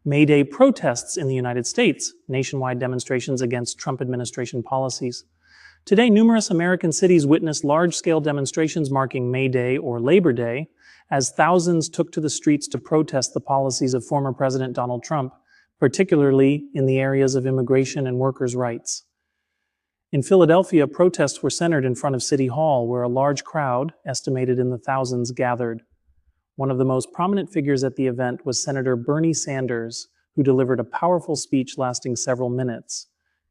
May Day protests in the United States, nationwide demonstrations against Trump administration policies. Today, numerous American cities witnessed large-scale demonstrations marking May Day or Labor Day, as thousands took to the streets to protest the policies of former President Donald Trump, particularly in the areas of immigration and workers' rights. In Philadelphia, protests were centered in front of City Hall, where a large crowd, estimated in the thousands, gathered. One of the most prominent figures at the event was Senator Bernie Sanders, who delivered a powerful speech lasting several minutes.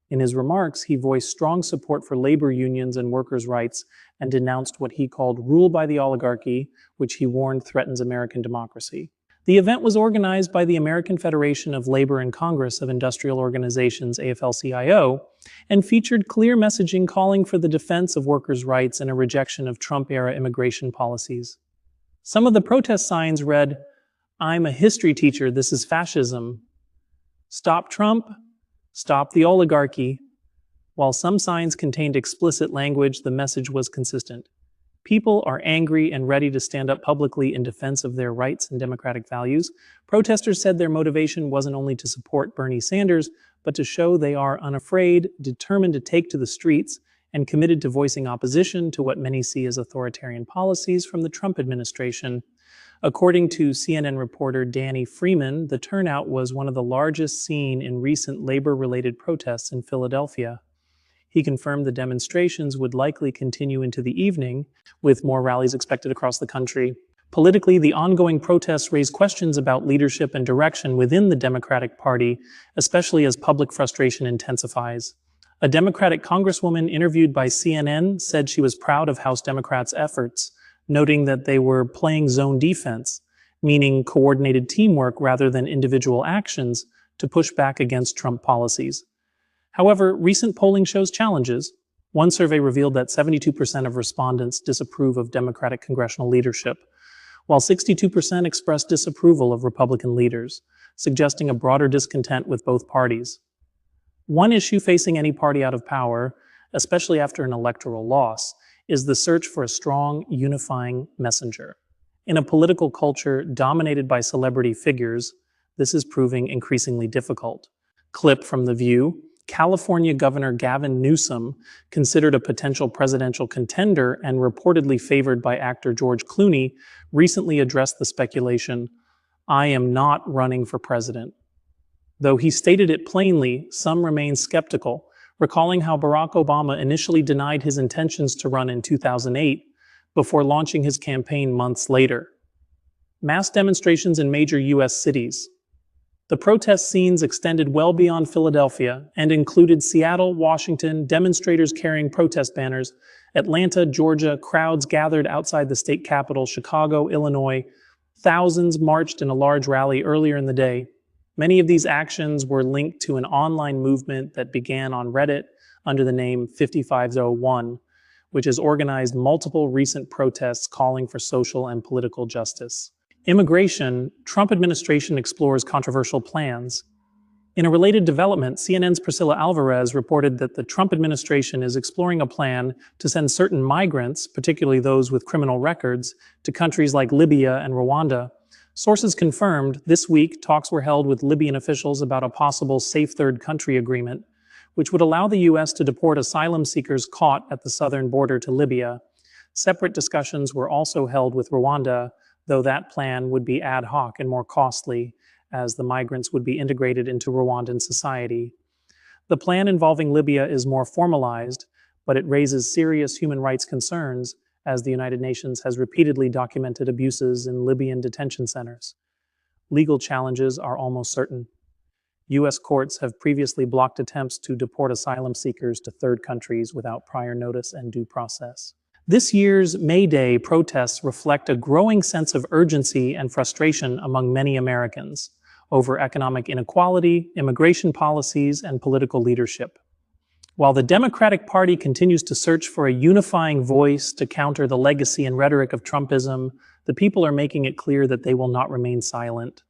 In his remarks, he voiced strong support for labor unions and workers' rights and denounced what he called rule by the oligarchy, which he warned threatens American democracy. The event was organized by the American Federation of Labor and Congress of Industrial Organizations, AFL-CIO, and featured clear messaging calling for the defense of workers' rights and a rejection of Trump-era immigration policies. Some of the protest signs read, "I'm a history teacher, this is fascism," "Stop Trump," "Stop the oligarchy." While some signs contained explicit language, the message was consistent. People are angry and ready to stand up publicly in defense of their rights and democratic values. Protesters said their motivation wasn't only to support Bernie Sanders, but to show they are unafraid, determined to take to the streets, and committed to voicing opposition to what many see as authoritarian policies from the Trump administration. According to CNN reporter Danny Freeman, the turnout was one of the largest seen in recent labor-related protests in Philadelphia. He confirmed the demonstrations would likely continue into the evening, with more rallies expected across the country. Politically, the ongoing protests raise questions about leadership and direction within the Democratic Party, especially as public frustration intensifies. A Democratic congresswoman interviewed by CNN said she was proud of House Democrats' efforts, noting that they were playing zone defense, meaning coordinated teamwork rather than individual actions, to push back against Trump policies. However, recent polling shows challenges. One survey revealed that 72% of respondents disapprove of Democratic congressional leadership, while 62% expressed disapproval of Republican leaders, suggesting a broader discontent with both parties. One issue facing any party out of power, especially after an electoral loss, is the search for a strong, unifying messenger. In a political culture dominated by celebrity figures, this is proving increasingly difficult. Clip from The View: California Governor Gavin Newsom, considered a potential presidential contender and reportedly favored by actor George Clooney, recently addressed the speculation, "I am not running for president." Though he stated it plainly, some remain skeptical, recalling how Barack Obama initially denied his intentions to run in 2008 before launching his campaign months later. Mass demonstrations in major U.S. cities. The protest scenes extended well beyond Philadelphia and included Seattle, Washington, demonstrators carrying protest banners, Atlanta, Georgia, crowds gathered outside the state capitol, Chicago, Illinois. Thousands marched in a large rally earlier in the day. Many of these actions were linked to an online movement that began on Reddit under the name 5501, which has organized multiple recent protests calling for social and political justice. Immigration: Trump administration explores controversial plans. In a related development, CNN's Priscilla Alvarez reported that the Trump administration is exploring a plan to send certain migrants, particularly those with criminal records, to countries like Libya and Rwanda. Sources confirmed this week talks were held with Libyan officials about a possible safe third country agreement, which would allow the U.S. to deport asylum seekers caught at the southern border to Libya. Separate discussions were also held with Rwanda, though that plan would be ad hoc and more costly, as the migrants would be integrated into Rwandan society. The plan involving Libya is more formalized, but it raises serious human rights concerns, as the United Nations has repeatedly documented abuses in Libyan detention centers. Legal challenges are almost certain. U.S. courts have previously blocked attempts to deport asylum seekers to third countries without prior notice and due process. This year's May Day protests reflect a growing sense of urgency and frustration among many Americans over economic inequality, immigration policies, and political leadership. While the Democratic Party continues to search for a unifying voice to counter the legacy and rhetoric of Trumpism, the people are making it clear that they will not remain silent.